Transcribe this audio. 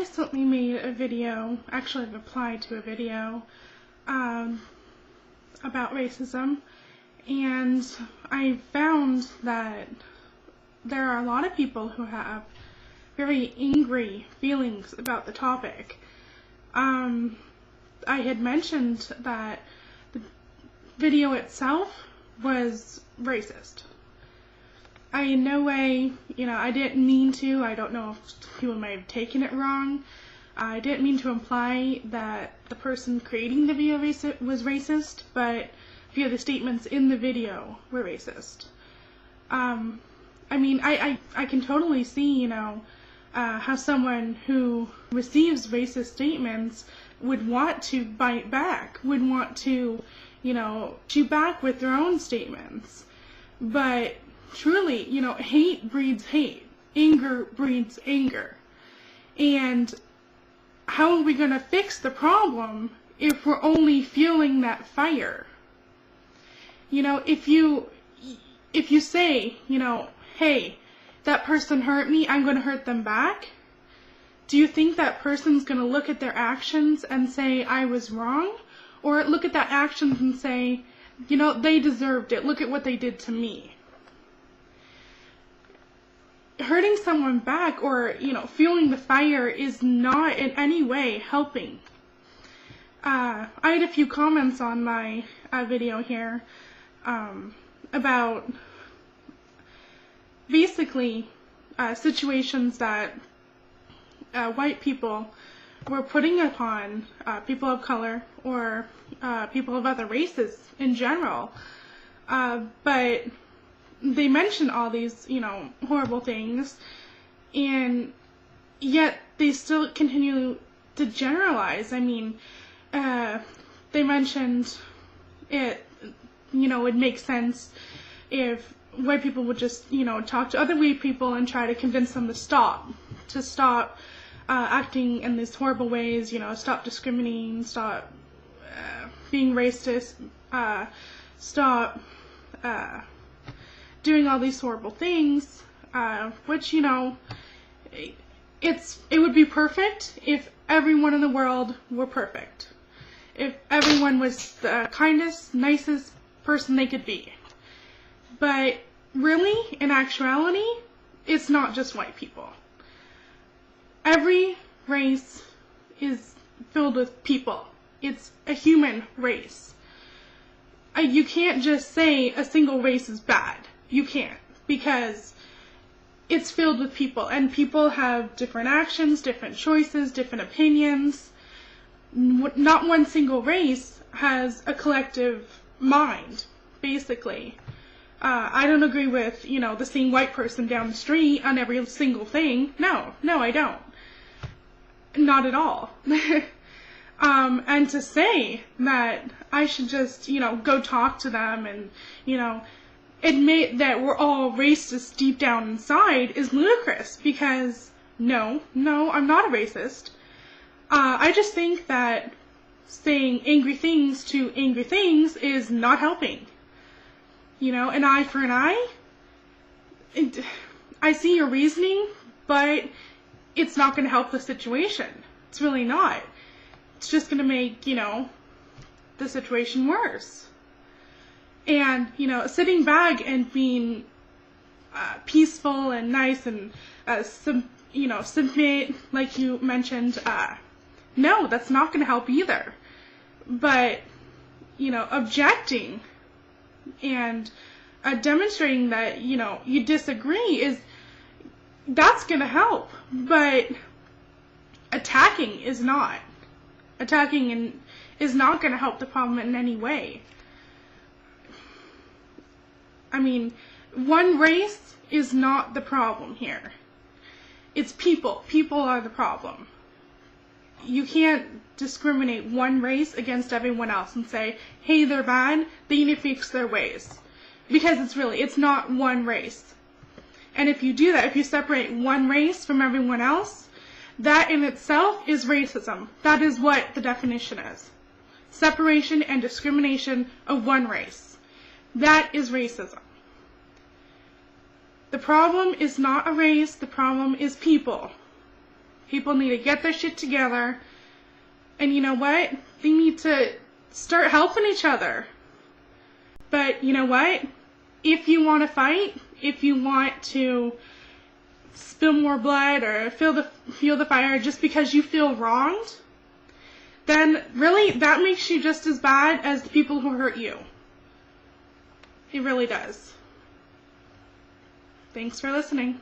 recently made a video, actually replied to a video, about racism, and I found that there are a lot of people who have very angry feelings about the topic. I had mentioned that the video itself was racist. I in no way, I didn't mean to. I don't know if people might have taken it wrong. I didn't mean to imply that the person creating the video was racist, but via the statements in the video were racist. I mean, I can totally see, how someone who receives racist statements would want to bite back, would want to, shoot back with their own statements. But truly, hate breeds hate. Anger breeds anger. And how are we going to fix the problem if we're only fueling that fire? If you say, hey, that person hurt me, I'm going to hurt them back, do you think that person's going to look at their actions and say, I was wrong? Or look at that actions and say, they deserved it, look at what they did to me? Hurting someone back or, fueling the fire is not in any way helping. I had a few comments on my video here about basically situations that white people were putting upon people of color or people of other races in general. But they mention all these, horrible things, and yet they still continue to generalize. I mean, they mentioned it, would make sense if white people would just, talk to other white people and try to convince them to stop acting in these horrible ways, stop discriminating, stop being racist, stop doing all these horrible things, which, it would be perfect if everyone in the world were perfect. If everyone was the kindest, nicest person they could be. But really, in actuality, it's not just white people. Every race is filled with people. It's a human race. You can't just say a single race is bad. You can't, because it's filled with people, and people have different actions, different choices, different opinions. Not one single race has a collective mind, basically. I don't agree with, the same white person down the street on every single thing. No, I don't. Not at all. And to say that I should just, go talk to them and, admit that we're all racist deep down inside is ludicrous, because no, I'm not a racist. I just think that saying angry things to angry things is not helping. An eye for an eye. I see your reasoning, but it's not going to help the situation. It's really not. It's just going to make, the situation worse. And, sitting back and being peaceful and nice and, submit, like you mentioned, no, that's not going to help either. But, objecting and demonstrating that, you disagree that's going to help. But attacking is not. Attacking is not going to help the problem in any way. I mean, one race is not the problem here. It's people. People are the problem. You can't discriminate one race against everyone else and say, hey, they're bad, they need to fix their ways. Because it's not one race. And if you do that, if you separate one race from everyone else, that in itself is racism. That is what the definition is. Separation and discrimination of one race. That is racism. The problem is not a race, the problem is people. People need to get their shit together. And you know what? They need to start helping each other. But you know what? If you want to fight, if you want to spill more blood or feel the fire just because you feel wronged, then really that makes you just as bad as the people who hurt you. It really does. Thanks for listening.